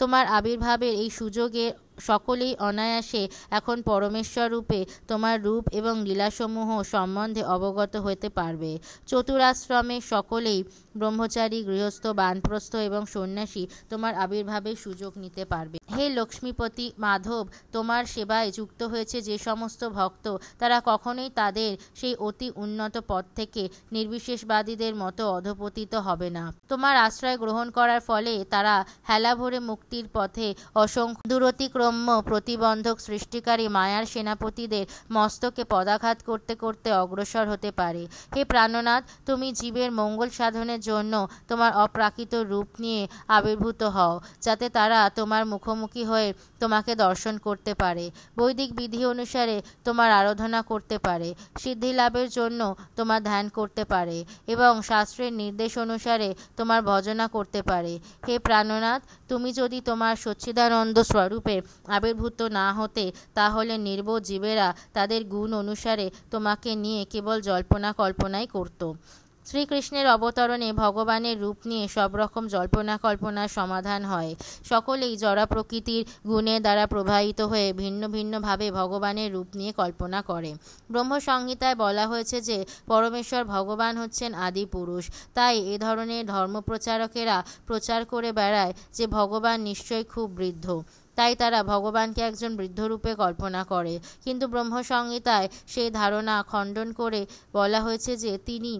তোমার আবির্ভাবের এই সুযোগে সকলেই অনায়াসে এখন পরমেশ্বর রূপে তোমার রূপ এবং লীলাসমূহ সম্বন্ধে অবগত হতে পারবে। চতুরাশ্রমে সকলেই ব্রহ্মচারী, গৃহস্থ, বানপ্রস্থ এবং সন্ন্যাসী তোমার আবির্ভাবের সুযোগ নিতে পারবে। হে লক্ষ্মীপতি মাধব, তোমার সেবায় যুক্ত হয়েছে যে সমস্ত ভক্ত, তারা কখনোই তাদের সেই অতি উন্নত পথ থেকে নির্বিশেষবাদীদের মতো অধপতিত হবে না। তোমার আশ্রয় গ্রহণ করার ফলে তারা হেলা ভরে মুক্তির পথে অসংখ্য দূরতিক্রম্য প্রতিবন্ধক সৃষ্টিকারী মায়ার সেনাপতিদের মস্তকে পদাঘাত করতে করতে অগ্রসর হতে পারে। হে প্রাণনাথ, তুমি জীবের মঙ্গল সাধনের জন্য তোমার অপ্রাকৃত রূপ নিয়ে আবির্ভূত হও, যাতে তারা তোমার মুখোমুখি হয়ে তোমাকে দর্শন করতে পারে, বৈদিক বিধি অনুসারে তোমার আরাধনা করতে পারে, সিদ্ধি লাভের জন্য তোমার ধ্যান করতে পারে এবং শাস্ত্রের নির্দেশ অনুসারে তোমার ভজনা করতে পারে। হে প্রাণনাথ, তুমি যদি তোমার সচ্চিদানন্দ স্বরূপে আবির্ভূত না হতে, তাহলে নির্বোধ জীবেরা তাদের গুণ অনুসারে তোমাকে নিয়ে কেবল জল্পনা কল্পনাই করত। শ্রীকৃষ্ণের অবতরণে ভগবানের রূপ নিয়ে সব রকম জল্পনা কল্পনার সমাধান হয়। সকলেই জড়া প্রকৃতির গুণের দ্বারা প্রভাবিত হয়ে ভিন্ন ভিন্নভাবে ভগবানের রূপ নিয়ে কল্পনা করে। ব্রহ্মসংহিতায় বলা হয়েছে যে পরমেশ্বর ভগবান হচ্ছেন আদি পুরুষ। তাই এ ধরনের ধর্মপ্রচারকেরা প্রচার করে বেড়ায় যে ভগবান নিশ্চয়ই খুব বৃদ্ধ, তাই তারা ভগবানকে একজন বৃদ্ধরূপে কল্পনা করে। কিন্তু ব্রহ্মসংহিতায় সেই ধারণা খণ্ডন করে বলা হয়েছে যে তিনি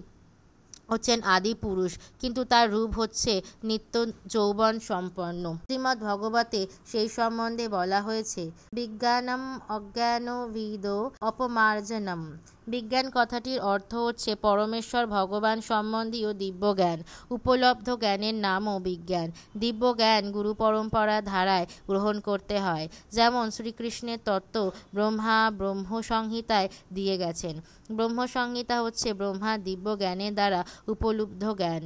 হচ্ছেন আদি পুরুষ, কিন্তু তার রূপ হচ্ছে নিত্য যৌবন সম্পন্ন। শ্রীমদ্ ভগবতে সেই সম্বন্ধে বলা হয়েছে, বিজ্ঞানম অজ্ঞানবিদ অপমার্জনম। বিজ্ঞান কথাটির অর্থ হচ্ছে পরমেশ্বর ভগবান সম্বন্ধীয় দিব্য জ্ঞান। উপলব্ধ জ্ঞানের নামও বিজ্ঞান। দিব্য জ্ঞান গুরু পরম্পরা ধারায় গ্রহণ করতে হয়, যেমন শ্রীকৃষ্ণের তত্ত্ব ব্রহ্মা ব্রহ্মসংহিতায় দিয়ে গেছেন। ব্রহ্মসংহিতা হচ্ছে ব্রহ্মার দিব্য জ্ঞানের দ্বারা উপলব্ধ জ্ঞান।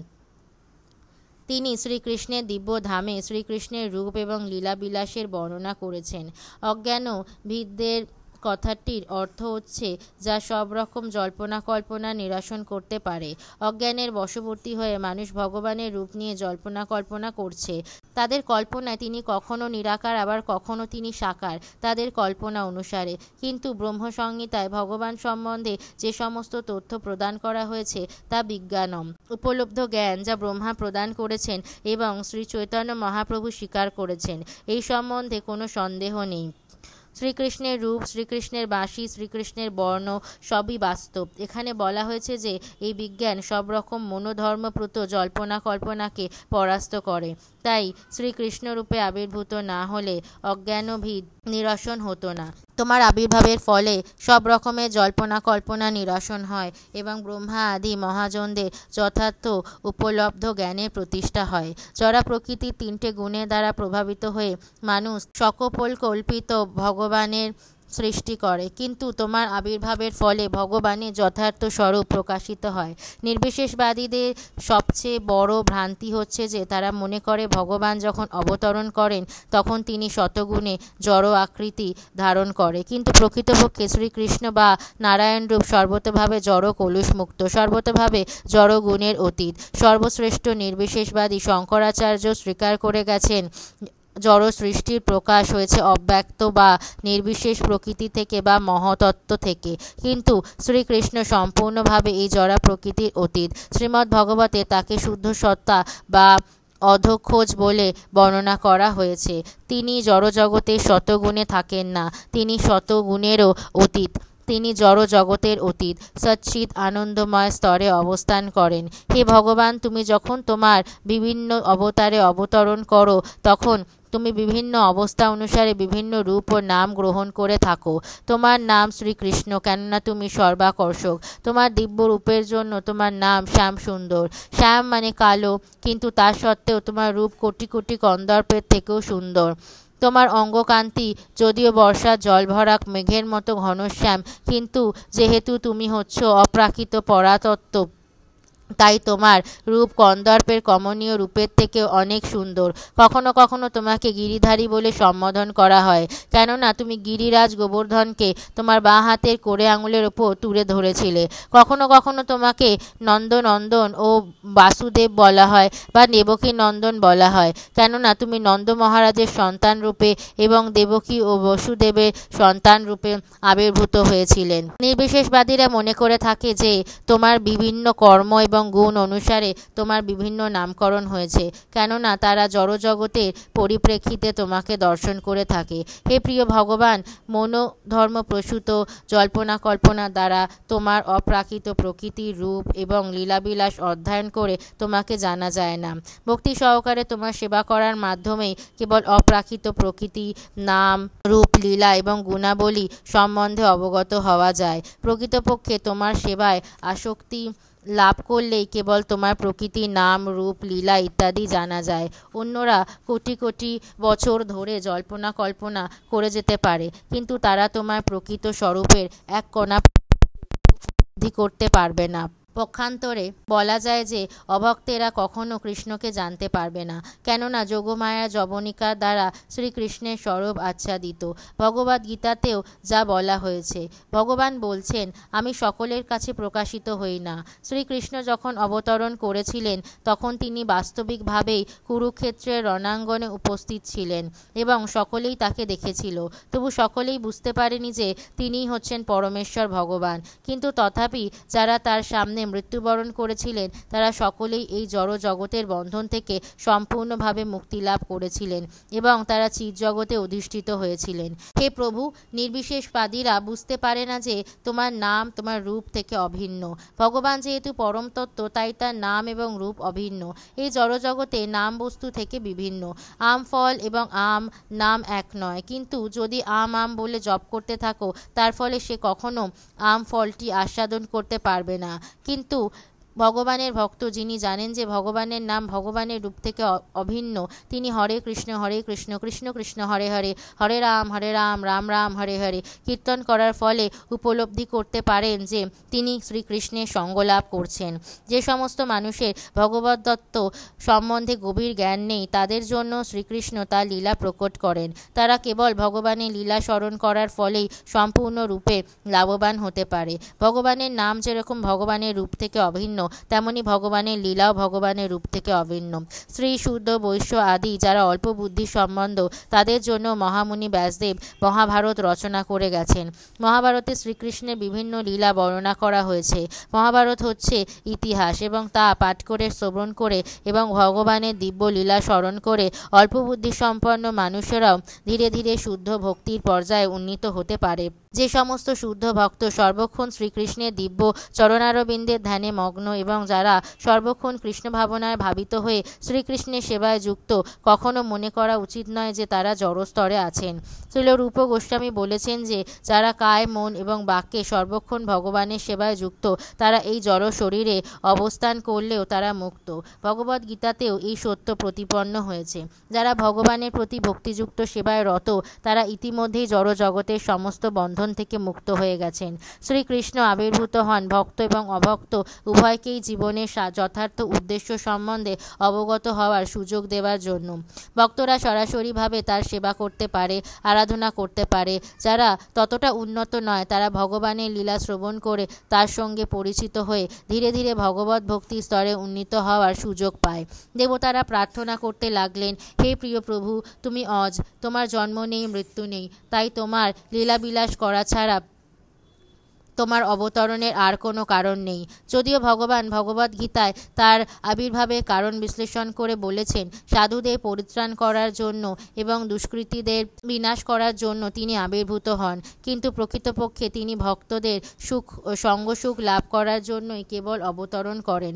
তিনি শ্রীকৃষ্ণের দিব্য ধামে শ্রীকৃষ্ণের রূপ এবং লীলাবিলাসের বর্ণনা করেছেন। অজ্ঞানবিদদের কথাটির অর্থ হচ্ছে যা সব রকম জল্পনা কল্পনা নিরসন করতে পারে। অজ্ঞানের বশবর্তী হয়ে মানুষ ভগবানের রূপ নিয়ে জল্পনা কল্পনা করছে। তাদের কল্পনায় তিনি কখনো নিরাকার, আবার কখনো তিনি সাকার, তাদের কল্পনা অনুসারে। কিন্তু ব্রহ্মসংহিতায় ভগবান সম্বন্ধে যে সমস্ত তথ্য প্রদান করা হয়েছে তা বিজ্ঞানম, উপলব্ধ জ্ঞান যা ব্রহ্মা প্রদান করেছেন এবং শ্রী চৈতন্য মহাপ্রভু স্বীকার করেছেন। এই সম্বন্ধে কোনো সন্দেহ নেই। শ্রীকৃষ্ণের রূপ, শ্রীকৃষ্ণের বাঁশি, শ্রীকৃষ্ণের বর্ণ সবই বাস্তব। এখানে বলা হয়েছে যে এই বিজ্ঞান সব রকম মনোধর্মপ্রত জল্পনা কল্পনাকে পরাস্ত করে। তাই শ্রীকৃষ্ণ রূপে আবির্ভূত না হলে অজ্ঞানভেদ নিরসন হতো না। তোমার আবির্ভাবের ফলে সব রকমের জল্পনা কল্পনা নিরসন হয় এবং ব্রহ্মা আদি মহাজনদের যথার্থ উপলব্ধ জ্ঞানের প্রতিষ্ঠা হয়। জড়া প্রকৃতির 3টে গুণের দ্বারা প্রভাবিত হয়ে মানুষ সকল কল্পিত ভগবানের সৃষ্টি করে, কিন্তু তোমার আবির্ভাবের ফলে ভগবানের যথার্থ স্বরূপ প্রকাশিত হয়। নির্বিশেষবাদীদের সবচেয়ে বড় ভ্রান্তি হচ্ছে যে তারা মনে করে ভগবান যখন অবতরণ করেন তখন তিনি শতগুণে জড় আকৃতি ধারণ করে, কিন্তু প্রকৃতপক্ষে শ্রীকৃষ্ণ বা নারায়ণ রূপ সর্বতভাবে জড় কলুষমুক্ত, সর্বতভাবে জড় গুণের অতীত। সর্বশ্রেষ্ঠ নির্বিশেষবাদী শঙ্করাচার্য স্বীকার করে গেছেন জড় সৃষ্টির প্রকাশ হয়েছে অব্যক্ত বা নির্বিশেষ প্রকৃতি থেকে বা মহতত্ত্ব থেকে, কিন্তু শ্রীকৃষ্ণ সম্পূর্ণভাবে এই জড়া প্রকৃতির অতীত। শ্রীমদ্ ভগবতে তাকে শুদ্ধ সত্তা বা অধোক্ষজ বলে বর্ণনা করা হয়েছে। তিনি জড়জগতের শতগুণে থাকেন না, তিনি শতগুণেরও অতীত। তিনি জড় জগতের অতীত সচ্চিৎ আনন্দময় স্তরে অবস্থান করেন। হে ভগবান, তুমি যখন তোমার বিভিন্ন অবতারে অবতরণ করো তখন তুমি বিভিন্ন অবস্থা অনুসারে বিভিন্ন রূপ ও নাম গ্রহণ করে থাকো। তোমার নাম শ্রীকৃষ্ণ, কেননা তুমি সর্বাকর্ষক। তোমার দিব্য রূপের জন্য তোমার নাম শ্যাম সুন্দর। শ্যাম মানে কালো, কিন্তু তা সত্ত্বেও তোমার রূপ কোটি কোটি কন্দর্পের থেকেও সুন্দর। তোমার অঙ্গকান্তি যদিও বর্ষার জলভরা মেঘের মতো ঘনশ্যাম, কিন্তু যেহেতু তুমি হচ্ছ অপ্রাকৃত পরাতত্ত্ব, তাই তোমার রূপ কন্দর্পের কমনীয় রূপের থেকে অনেক সুন্দর। কখনো কখনো তোমাকে গিরিধারী বলে সম্বোধন করা হয়, কেননা তুমি গিরিরাজ গোবর্ধনকে তোমার বাঁ হাতের কোড়ে আঙুলের ওপর তুলে ধরেছিলে। কখনো কখনো তোমাকে নন্দনন্দন ও বাসুদেব বলা হয় বা দেবকী নন্দন বলা হয়, কেননা তুমি নন্দ মহারাজের সন্তান রূপে এবং দেবকী ও বসুদেবের সন্তান রূপে আবির্ভূত হয়েছিলেন। নির্বিশেষবাদীরা মনে করে থাকে যে তোমার বিভিন্ন কর্ম এবং গুণ অনুসারে তোমার বিভিন্ন নামকরণ হয়েছে, কেননা তারা জড়জগতের পরিপ্রেক্ষিতে তোমাকে দর্শন করে থাকে। হে প্রিয় ভগবান, মনোধর্মপ্রসূত জল্পনা কল্পনা দ্বারা তোমার অপ্রাকৃত প্রকৃতির রূপ এবং লীলাবিলাস অধ্যয়ন করে তোমাকে জানা যায় না। ভক্তি সহকারে তোমার সেবা করার মাধ্যমেই কেবল অপ্রাকৃত প্রকৃতি, নাম, রূপ, লীলা এবং গুণাবলী সম্বন্ধে অবগত হওয়া যায়। প্রকৃতপক্ষে তোমার সেবায় আসক্তি লাভ করলেই কেবল তোমার প্রকৃতি, নাম, রূপ, লীলা ইত্যাদি জানা যায়। অন্যরা কোটি কোটি বছর ধরে জল্পনা কল্পনা করে যেতে পারে, কিন্তু তারা তোমার প্রকৃত স্বরূপের এক কণা উপলব্ধি করতে পারবে না। পক্ষান্তরে বলা যায় যে অভক্তেরা কখনো কৃষ্ণকে জানতে পারবে না, কেননা যোগমায়া যবনিকা দ্বারা শ্রীকৃষ্ণের স্বরূপ আচ্ছাদিত। ভগবদ্ গীতাতেও যা বলা হয়েছে, ভগবান বলছেন, আমি সকলের কাছে প্রকাশিত হই না। শ্রীকৃষ্ণ যখন অবতরণ করেছিলেন তখন তিনি বাস্তবিকভাবেই কুরুক্ষেত্রের রণাঙ্গনে উপস্থিত ছিলেন এবং সকলেই তাকে দেখেছিল, তবু সকলেই বুঝতে পারেনি যে তিনিই হচ্ছেন পরমেশ্বর ভগবান। কিন্তু তথাপি যারা তার সামনে মৃত্যুবরণ করেছিলেন তারা সকলেই এই জড় জগতের বন্ধন থেকে সম্পূর্ণভাবে মুক্তি লাভ করেছিলেন এবং তারা চিৎজগতে অধিষ্ঠিত হয়েছিলেন। হে প্রভু, নির্বিশেষবাদীরা বুঝতে পারে না যে তোমার নাম তোমার রূপ থেকে অভিন্ন। ভগবান যেহেতু পরম তত্ত্ব, তাই তার নাম এবং রূপ অভিন্ন। এই জড়জগতে নাম বস্তু থেকে বিভিন্ন। আম ফল এবং আম নাম এক নয়, কিন্তু যদি আম আম বলে জপ করতে থাকো তার ফলে সে কখনো আম ফলটি আস্বাদন করতে পারবে না। কিন্তু ভগবানের ভক্ত যিনি জানেন যে ভগবানের নাম ভগবানের রূপ থেকে অভিন্ন, তিনি হরে কৃষ্ণ কৃষ্ণ কৃষ্ণ হরে হরে, হরে রাম রাম রাম হরে হরে কীর্তন করার ফলে উপলব্ধি করতে পারেন যে তিনি শ্রীকৃষ্ণের সঙ্গলাভ করছেন। যে সমস্ত মানুষের ভগবত দত্ত সম্বন্ধে গভীর জ্ঞান নেই, তাদের জন্য শ্রীকৃষ্ণ তার লীলা প্রকট করেন। তারা কেবল ভগবানের লীলা স্মরণ করার ফলেই সম্পূর্ণরূপে লাভবান হতে পারে। ভগবানের নাম যেরকম ভগবানের রূপ থেকে অভিন্ন, তেমনি ভগবানের লীলাও ভগবানের রূপ থেকে অভিন্ন। শ্রী শুদ্ধ বৈশ্য আদি যারা অল্প বুদ্ধি সম্বন্ধ, তাদের জন্য মহামুনি ব্যাসদেব মহাভারত রচনা করে গেছেন। মহাভারতে শ্রীকৃষ্ণের বিভিন্ন লীলা বর্ণনা করা হয়েছে। মহাভারত হচ্ছে ইতিহাস, এবং তা পাঠ করে, শ্রবণ করে এবং ভগবানের দিব্য লীলা স্মরণ করে অল্প বুদ্ধি সম্পন্ন মানুষেরাও ধীরে ধীরে শুদ্ধ ভক্তির পর্যায়ে উন্নীত হতে পারে। যে সমস্ত শুদ্ধ ভক্ত সর্বক্ষণ শ্রীকৃষ্ণের দিব্য চরণারবিন্দের ধ্যানে মগ্ন এবং যারা সর্বক্ষণ কৃষ্ণ ভাবনায় ভাবিত হয়ে শ্রীকৃষ্ণের সেবায় যুক্ত, কখনো মনে করা উচিত নয় যে তারা জড়স্তরে আছেন। শ্রীল রূপ গোস্বামী বলেছেন যে যারা কায়, মন এবং বাক্যে সর্বক্ষণ ভগবানের সেবায় যুক্ত, তারা এই জড় শরীরে অবস্থান করলেও তারা মুক্ত। ভগবদ গীতাতেও এই সত্য প্রতিপন্ন হয়েছে। যারা ভগবানের প্রতি ভক্তিযুক্ত সেবায় রত, তারা ইতিমধ্যেই জড় জগতের সমস্ত বন্ধন থেকে মুক্ত হয়ে গেছেন। শ্রীকৃষ্ণ আবির্ভূত হন ভক্ত এবং অভক্ত উভয়কেই জীবনের যথার্থ উদ্দেশ্য সম্বন্ধে অবগত হওয়ার সুযোগ দেওয়ার জন্য। ভক্তরা সরাসরিভাবে তার সেবা করতে পারে, আরাধনা করতে পারে। যারা ততটা উন্নত নয়, তারা ভগবানের লীলা শ্রবণ করে তার সঙ্গে পরিচিত হয়ে ধীরে ধীরে ভগবত ভক্তির স্তরে উন্নীত হওয়ার সুযোগ পায়। দেবতারা প্রার্থনা করতে লাগলেন, হে প্রিয় প্রভু, তুমি অজ, তোমার জন্ম নেই, মৃত্যু নেই, তাই তোমার লীলাবিলাস করা ছাড়া তোমার অবতরণের আর কোনো কারণ নেই। যদিও ভগবান ভগবদ গীতায় তার আবির্ভাবের কারণ বিশ্লেষণ করে বলেছেন, সাধুদের পরিত্রাণ করার জন্য এবং দুষ্কৃতীদের বিনাশ করার জন্য তিনি আবির্ভূত হন, কিন্তু প্রকৃতপক্ষে তিনি ভক্তদের সঙ্গসুখ লাভ করার জন্যই কেবল অবতরণ করেন,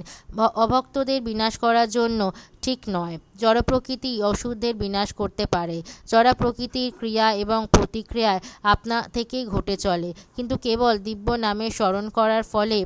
অভক্তদের বিনাশ করার জন্য ঠিক নয়। জড় প্রকৃতি অশুদ্ধের বিনাশ করতে পারে। জড় প্রকৃতির ক্রিয়া এবং প্রতিক্রিয়ায় আপনা থেকেই ঘটে চলে, কিন্তু কেবল দিব্য নামের স্মরণ করার ফলে,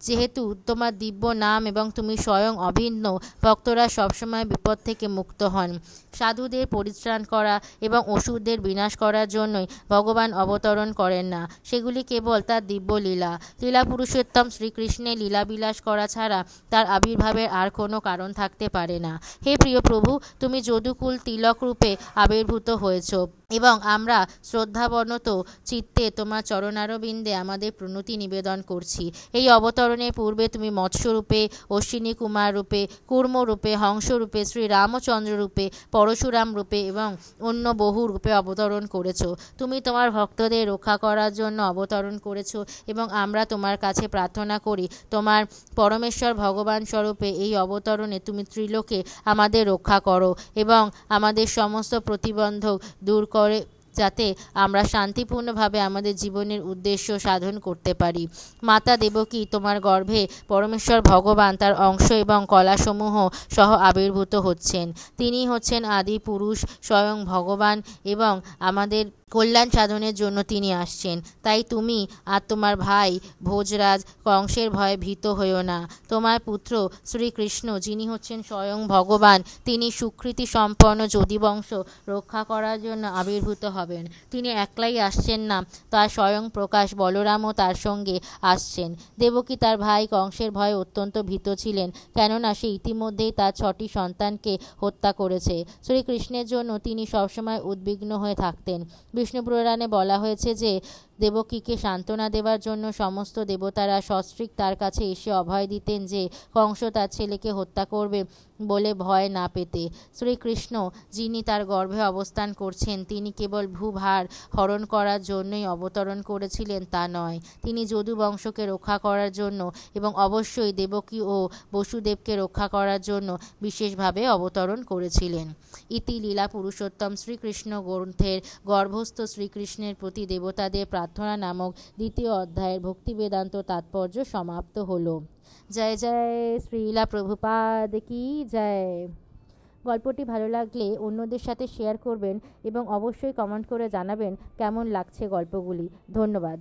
যেহেতু তোমার দিব্য নাম এবং তুমি স্বয়ং অভিন্ন, ভক্তরা সবসময় বিপদ থেকে মুক্ত হন। সাধুদের পরিত্রাণ করা এবং অসুরদের বিনাশ করার জন্যই ভগবান অবতরণ করেন না, সেগুলি কেবল তার দিব্য লীলা। লীলা পুরুষোত্তম শ্রীকৃষ্ণের লীলাবিলাস করা ছাড়া তার আবির্ভাবের আর কোনো কারণ থাকতে পারে না। হে প্রিয় প্রভু, তুমি যদুকুল তিলক রূপে আবির্ভূত হয়েছ এবং আমরা শ্রদ্ধাবনত চিত্তে তোমার চরণারবিন্দে আমাদের প্রণতি নিবেদন করছি। এই অবতরণের পূর্বে তুমি মৎস্যরূপে, অশ্বিনী কুমার রূপে, কূর্ম রূপে, হংস রূপে, শ্রী রামচন্দ্র রূপে, পরশুরাম রূপে এবং অন্য বহু রূপে অবতরণ করেছ। তুমি তোমার ভক্তদের রক্ষা করার জন্য অবতরণ করেছ এবং আমরা তোমার কাছে প্রার্থনা করি, তোমার পরমেশ্বর ভগবান স্বরূপে এই অবতরণে তুমি ত্রিলোকে আমাদের রক্ষা করো এবং আমাদের সমস্ত প্রতিবন্ধক দূর করে, যাতে আমরা শান্তিপূর্ণভাবে আমাদের জীবনের উদ্দেশ্য সাধন করতে পারি। মাতা দেবকী তোমার গর্ভে পরমেশ্বর ভগবান তার অংশ এবং কলাসমূহ সহ আবির্ভূত হচ্ছেন। তিনি হচ্ছেন আদি পুরুষ, স্বয়ং ভগবান, এবং আমাদের কল্যাণ সাধনের জন্য তিনি আসছেন। তাই তুমি আর তোমার ভাই ভোজরাজ কংসের ভয়ে ভীত হইও না। তোমার পুত্র শ্রীকৃষ্ণ, যিনি হচ্ছেন স্বয়ং ভগবান, তিনি সুকৃতি সম্পন্ন যদুবংশ রক্ষা করার জন্য আবির্ভূত হবেন। তিনি একলাই আসছেন না, তার স্বয়ং প্রকাশ বলরামও তার সঙ্গে আসছেন। দেবকী তার ভাই কংসের ভয়ে অত্যন্ত ভীত ছিলেন, কেননা সে ইতিমধ্যেই তার 6টি সন্তানকে হত্যা করেছে। শ্রীকৃষ্ণের জন্য তিনি সবসময় উদ্বিগ্ন হয়ে থাকতেন। বিষ্ণু পুরাণে বলা হয়েছে যে দেবকীকে সান্ত্বনা দেওয়ার জন্য সমস্ত দেবতারা সস্ত্রীক তার কাছে এসে অভয় দিতেন যে কংস তার ছেলেকে হত্যা করবে বলে ভয় না পেতে। শ্রীকৃষ্ণ, যিনি তার গর্ভে অবস্থান করছেন, তিনি কেবল ভূভার হরণ করার জন্যই অবতরণ করেছিলেন তা নয়, তিনি যদু বংশকে রক্ষা করার জন্য এবং অবশ্যই দেবকী ও বসুদেবকে রক্ষা করার জন্য বিশেষভাবে অবতরণ করেছিলেন। ইতি লীলা পুরুষোত্তম শ্রীকৃষ্ণ গ্রন্থের গর্ভস্থ শ্রীকৃষ্ণের প্রতি দেবতাদের প্রার্থনা নামক 2য় অধ্যায়ের ভক্তি বেদান্ত তাৎপর্য সমাপ্ত হলো। জয় জয় শ্রীলা প্রভুপাদ কি জয়। গল্পটি ভালো লাগলে অন্যদের সাথে শেয়ার করবেন এবং অবশ্যই কমেন্ট করে জানাবেন কেমন লাগছে গল্পগুলি। ধন্যবাদ।